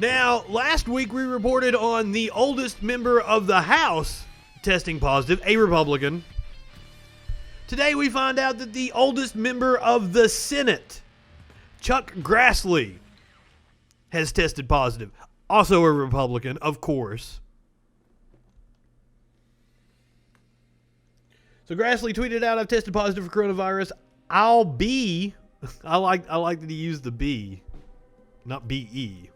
Now, last week we reported on the oldest member of the House testing positive, a Republican. Today we find out that the oldest member of the Senate, Chuck Grassley, has tested positive. Also a Republican, of course. So Grassley tweeted out, "I've tested positive for coronavirus. I'll be..." I like that he used the B, not B-E.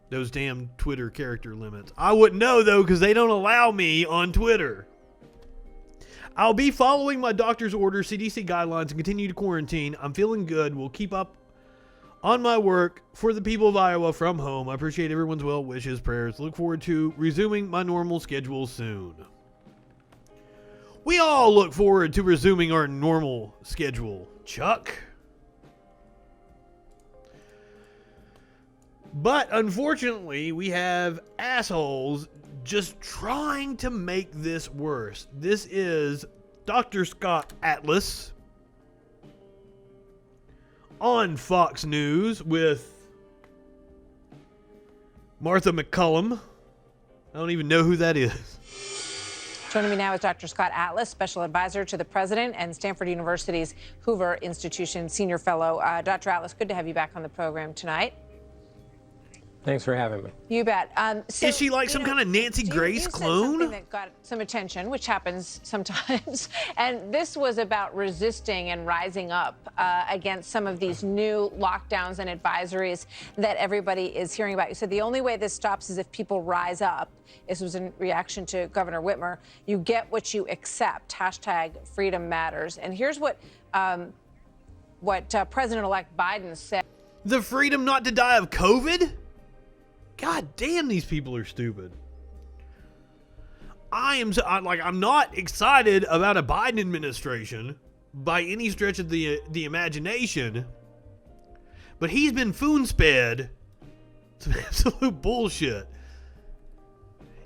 Those damn Twitter character limits. I wouldn't know, though, because they don't allow me on Twitter. "I'll be following my doctor's orders, CDC guidelines, and continue to quarantine. I'm feeling good. We'll keep up on my work for the people of Iowa from home. I appreciate everyone's well wishes, prayers. Look forward to resuming my normal schedule soon." We all look forward to resuming our normal schedule, Chuck. But unfortunately, we have assholes just trying to make this worse. This is Dr. Scott Atlas on Fox News with Martha McCullum. I don't even know who that is. Joining me now is Dr. Scott Atlas, Special Advisor to the President and Stanford University's Hoover Institution Senior Fellow. Dr. Atlas, good to have you back on the program tonight. Thanks for having me. You bet. Is she like some kind of Nancy Grace clone? Something that got some attention, which happens sometimes, and this was about resisting and rising up against some of these new lockdowns and advisories that everybody is hearing about. You said the only way this stops is if people rise up. This was in reaction to Governor Whitmer. You get what you accept. Hashtag freedom matters. And here's what President-elect Biden said. The freedom not to die of COVID? God damn, these people are stupid. I'm not excited about a Biden administration by any stretch of the imagination, but he's been spoon-fed some absolute bullshit.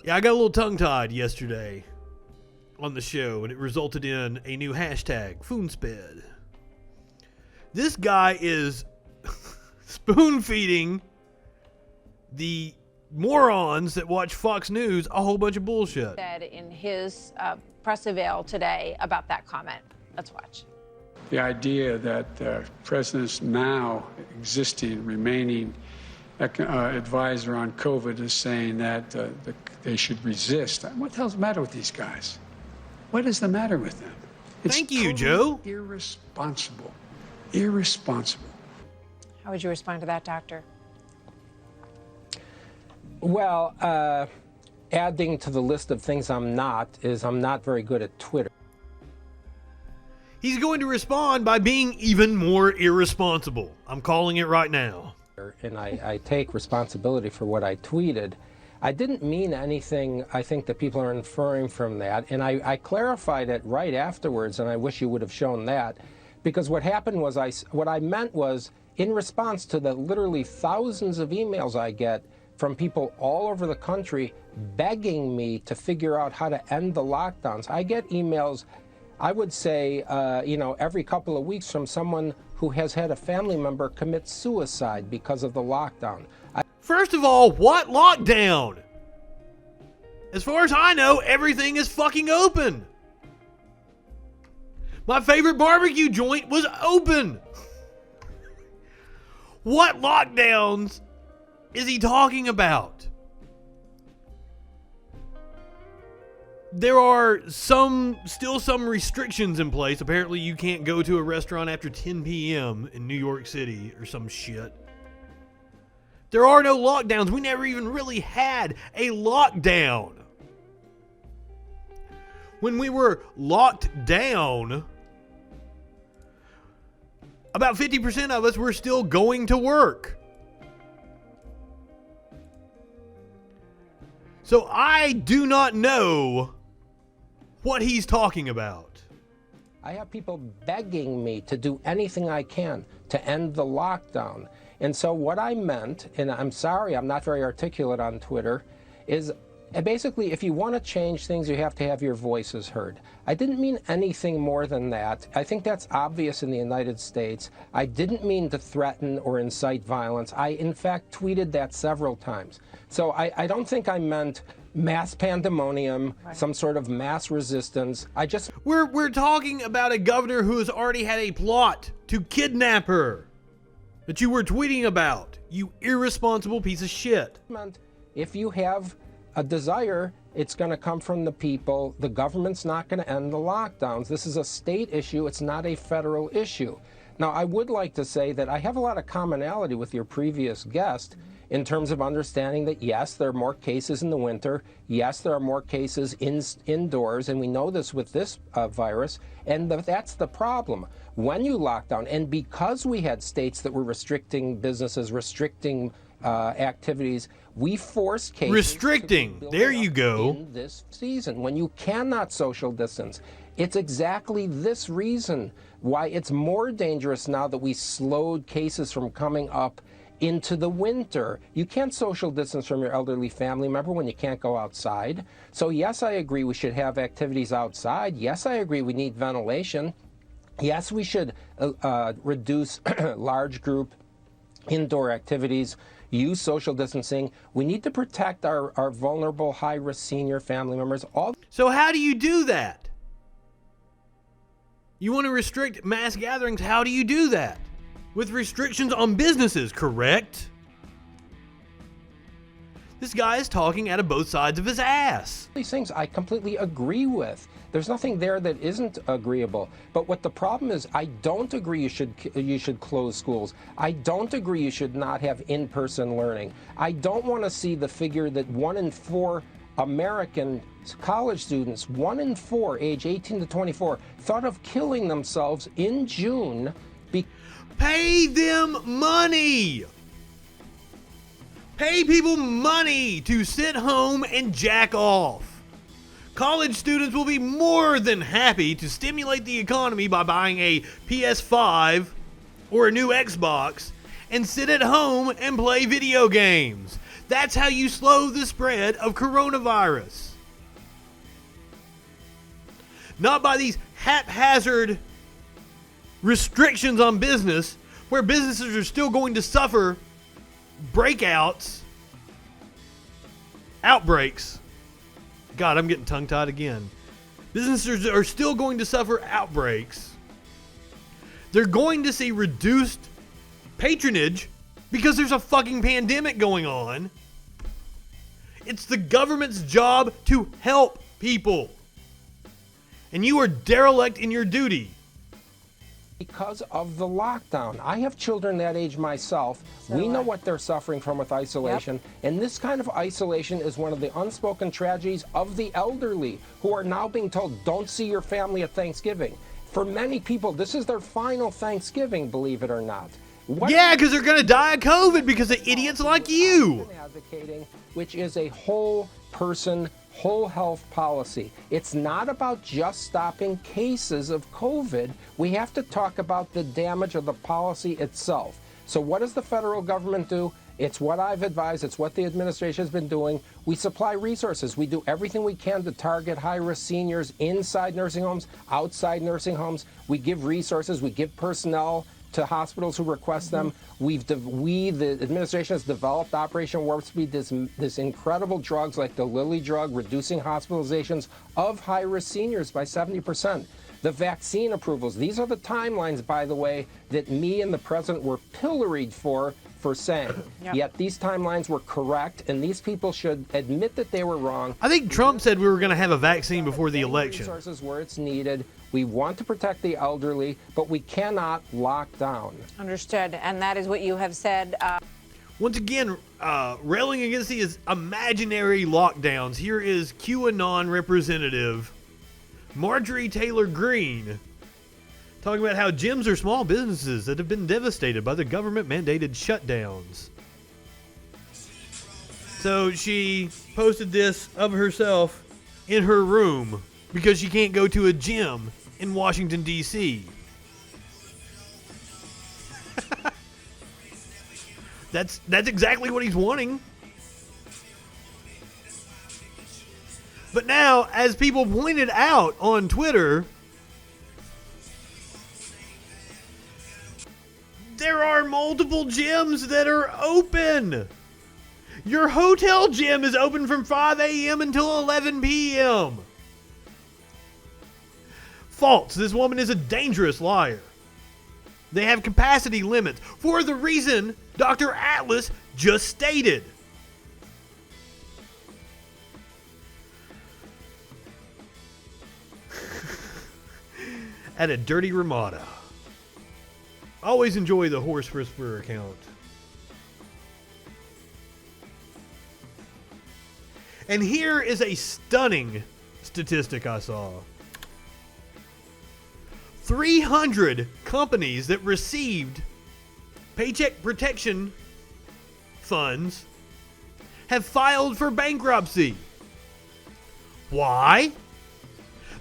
Yeah, I got a little tongue-tied yesterday on the show, and it resulted in a new hashtag, spoon-fed. This guy is spoon-feeding the morons that watch Fox News a whole bunch of bullshit. Said in his press avail today about that comment. Let's watch. The idea that President's now existing, remaining advisor on COVID is saying that they should resist. What the hell's the matter with these guys? What is the matter with them? It's Thank you, totally Joe. Irresponsible. Irresponsible. How would you respond to that, Doctor? Well, adding to the list of things I'm not very good at Twitter. He's going to respond by being even more irresponsible. I'm calling it right now. And I take responsibility for what I tweeted. I didn't mean anything, I think, that people are inferring from that. And I clarified it right afterwards, and I wish you would have shown that. Because what happened was, what I meant was, in response to the literally thousands of emails I get from people all over the country begging me to figure out how to end the lockdowns. I get emails, I would say, every couple of weeks from someone who has had a family member commit suicide because of the lockdown. First of all, what lockdown? As far as I know, everything is fucking open. My favorite barbecue joint was open. What lockdowns is he talking about? There are still some restrictions in place. Apparently you can't go to a restaurant after 10 p.m. in New York City or some shit. There are no lockdowns. We never even really had a lockdown. When we were locked down, about 50% of us were still going to work. So I do not know what he's talking about. I have people begging me to do anything I can to end the lockdown. And so what I meant, and I'm sorry I'm not very articulate on Twitter, is And basically, if you want to change things, you have to have your voices heard. I didn't mean anything more than that. I think that's obvious in the United States. I didn't mean to threaten or incite violence. I, in fact, tweeted that several times. So I don't think I meant mass pandemonium, some sort of mass resistance. We're talking about a governor who has already had a plot to kidnap her that you were tweeting about, you irresponsible piece of shit. If you have a desire, it's going to come from the people. The government's not going to end the lockdowns. This is a state issue. It's not a federal issue. Now, I would like to say that I have a lot of commonality with your previous guest in terms of understanding that, yes, there are more cases in the winter. Yes, there are more cases indoors, and we know this with this virus, and that's the problem. When you lock down, and because we had states that were restricting businesses, restricting activities, we forced cases restricting. There you go. In this season, when you cannot social distance, it's exactly this reason why it's more dangerous now that we slowed cases from coming up into the winter. You can't social distance from your elderly family member when you can't go outside. So yes, I agree we should have activities outside. Yes, I agree we need ventilation. Yes, we should reduce large group indoor activities, use social distancing. We need to protect our vulnerable, high-risk senior family members. So how do you do that? You want to restrict mass gatherings. How do you do that? With restrictions on businesses, correct? This guy is talking out of both sides of his ass. These things I completely agree with. There's nothing there that isn't agreeable. But what the problem is, I don't agree you should close schools. I don't agree you should not have in-person learning. I don't want to see the figure that 1 in 4 American college students, 1 in 4, age 18 to 24, thought of killing themselves in June. Pay them money. Pay people money to sit home and jack off. College students will be more than happy to stimulate the economy by buying a PS5 or a new Xbox and sit at home and play video games. That's how you slow the spread of coronavirus. Not by these haphazard restrictions on business where businesses are still going to suffer breakouts, outbreaks. God, I'm getting tongue-tied again. Businesses are still going to suffer outbreaks. They're going to see reduced patronage because there's a fucking pandemic going on. It's the government's job to help people. And you are derelict in your duty. Because of the lockdown. I have children that age myself. We know what they're suffering from with isolation. Yep. And this kind of isolation is one of the unspoken tragedies of the elderly who are now being told, don't see your family at Thanksgiving. For many people, this is their final Thanksgiving, believe it or not. Yeah, because they're going to die of COVID because of idiots like you. Advocating, which is a whole person, whole health policy. It's not about just stopping cases of COVID. We have to talk about the damage of the policy itself. So what does the federal government do? It's what I've advised. It's what the administration has been doing. We supply resources. We do everything we can to target high-risk seniors inside nursing homes, outside nursing homes. We give resources. We give personnel to hospitals who request them. The administration has developed Operation Warp Speed, this incredible drugs like the Lilly drug, reducing hospitalizations of high-risk seniors by 70%. The vaccine approvals, these are the timelines, by the way, that me and the president were pilloried for saying. Yep. Yet these timelines were correct, and these people should admit that they were wrong. I think Trump said we were going to have a vaccine before the election. Resources where it's needed. We want to protect the elderly, but we cannot lock down. Understood. And that is what you have said. Once again, railing against these imaginary lockdowns, here is QAnon representative Marjorie Taylor Greene talking about how gyms are small businesses that have been devastated by the government-mandated shutdowns. So she posted this of herself in her room because she can't go to a gym in Washington, D.C. That's exactly what he's wanting. now, as people pointed out on Twitter, there are multiple gyms that are open. Your hotel gym is open from 5 a.m. until 11 p.m. False. This woman is a dangerous liar. They have capacity limits for the reason Dr. Atlas just stated. At a dirty Ramada. Always enjoy the Horse Whisperer account. And here is a stunning statistic I saw. 300 companies that received Paycheck Protection funds have filed for bankruptcy. Why?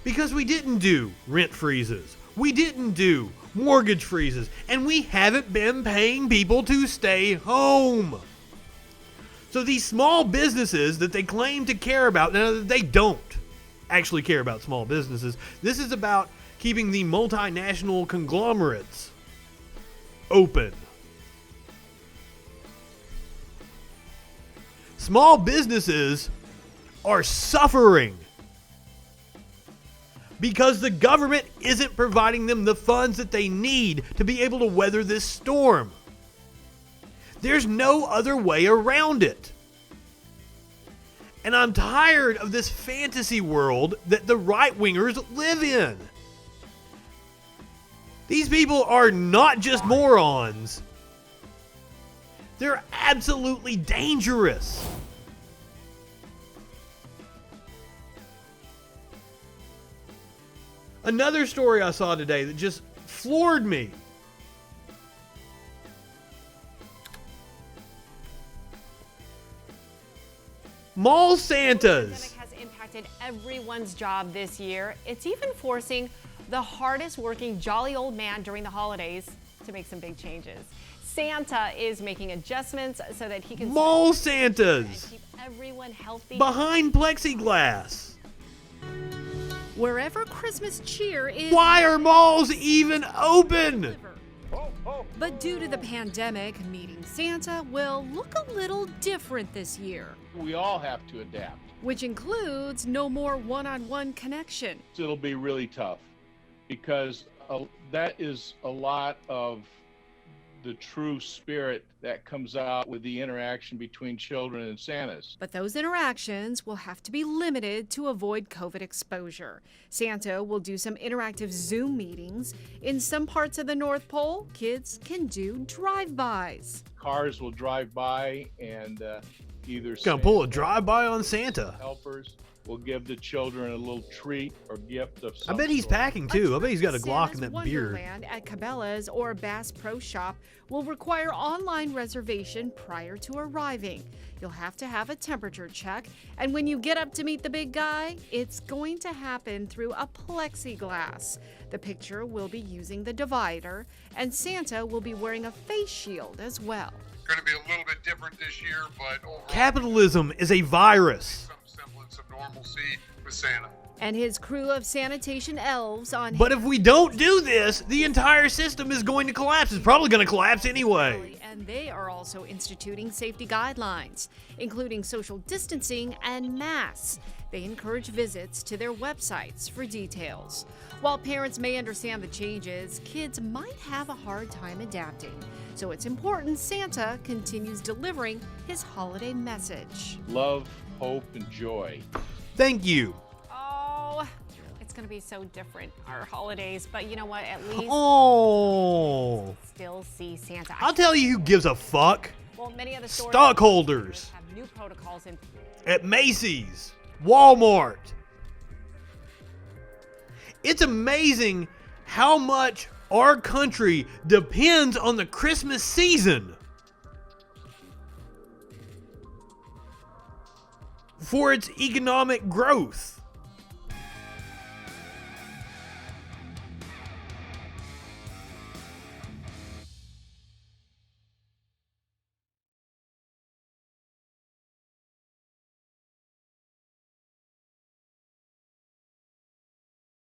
Because we didn't do rent freezes. We didn't do mortgage freezes. And we haven't been paying people to stay home. So these small businesses that they claim to care about, now they don't actually care about small businesses. This is about keeping the multinational conglomerates open. Small businesses are suffering because the government isn't providing them the funds that they need to be able to weather this storm. There's no other way around it. And I'm tired of this fantasy world that the right-wingers live in. These people are not just morons. They're absolutely dangerous. Another story I saw today that just floored me. Mall Santas. The pandemic has impacted everyone's job this year. It's even forcing the hardest working jolly old man during the holidays to make some big changes. Santa is making adjustments so that he can Mall Santas keep everyone healthy behind plexiglass. Wherever Christmas cheer is. Why are malls even open? But due to the pandemic, meeting Santa will look a little different this year. We all have to adapt. Which includes no more one-on-one connection. It'll be really tough because that is a lot of the true spirit that comes out with the interaction between children and Santas. But those interactions will have to be limited to avoid COVID exposure. Santa will do some interactive Zoom meetings. In some parts of the North Pole, kids can do drive-bys. Cars will drive by and either Gonna pull a drive-by on Santa. Helpers will give the children a little treat or gift of I some bet he's sort. packing too. I bet he's got a Glock in Santa's that beard. Wonderland at Cabela's or Bass Pro Shop will require online reservation prior to arriving. You'll have to have a temperature check, and when you get up to meet the big guy, it's going to happen through a plexiglass. The picture will be using the divider, and Santa will be wearing a face shield as well. Going to be a little bit different this year, but overall, Capitalism is a virus. some semblance of normalcy with Santa. And his crew of sanitation elves on But if we don't do this, the entire system is going to collapse. It's probably going to collapse anyway. And they are also instituting safety guidelines, including social distancing and masks. They encourage visits to their websites for details. While parents may understand the changes, kids might have a hard time adapting. So it's important Santa continues delivering his holiday message. Love, hope, and joy. Thank you. Oh, it's going to be so different, our holidays. But you know what? At least Oh. still see Santa. I'll tell you who gives a fuck. Well, many of the stores Stockholders have new protocols in at Macy's, Walmart. It's amazing how much our country depends on the Christmas season for its economic growth.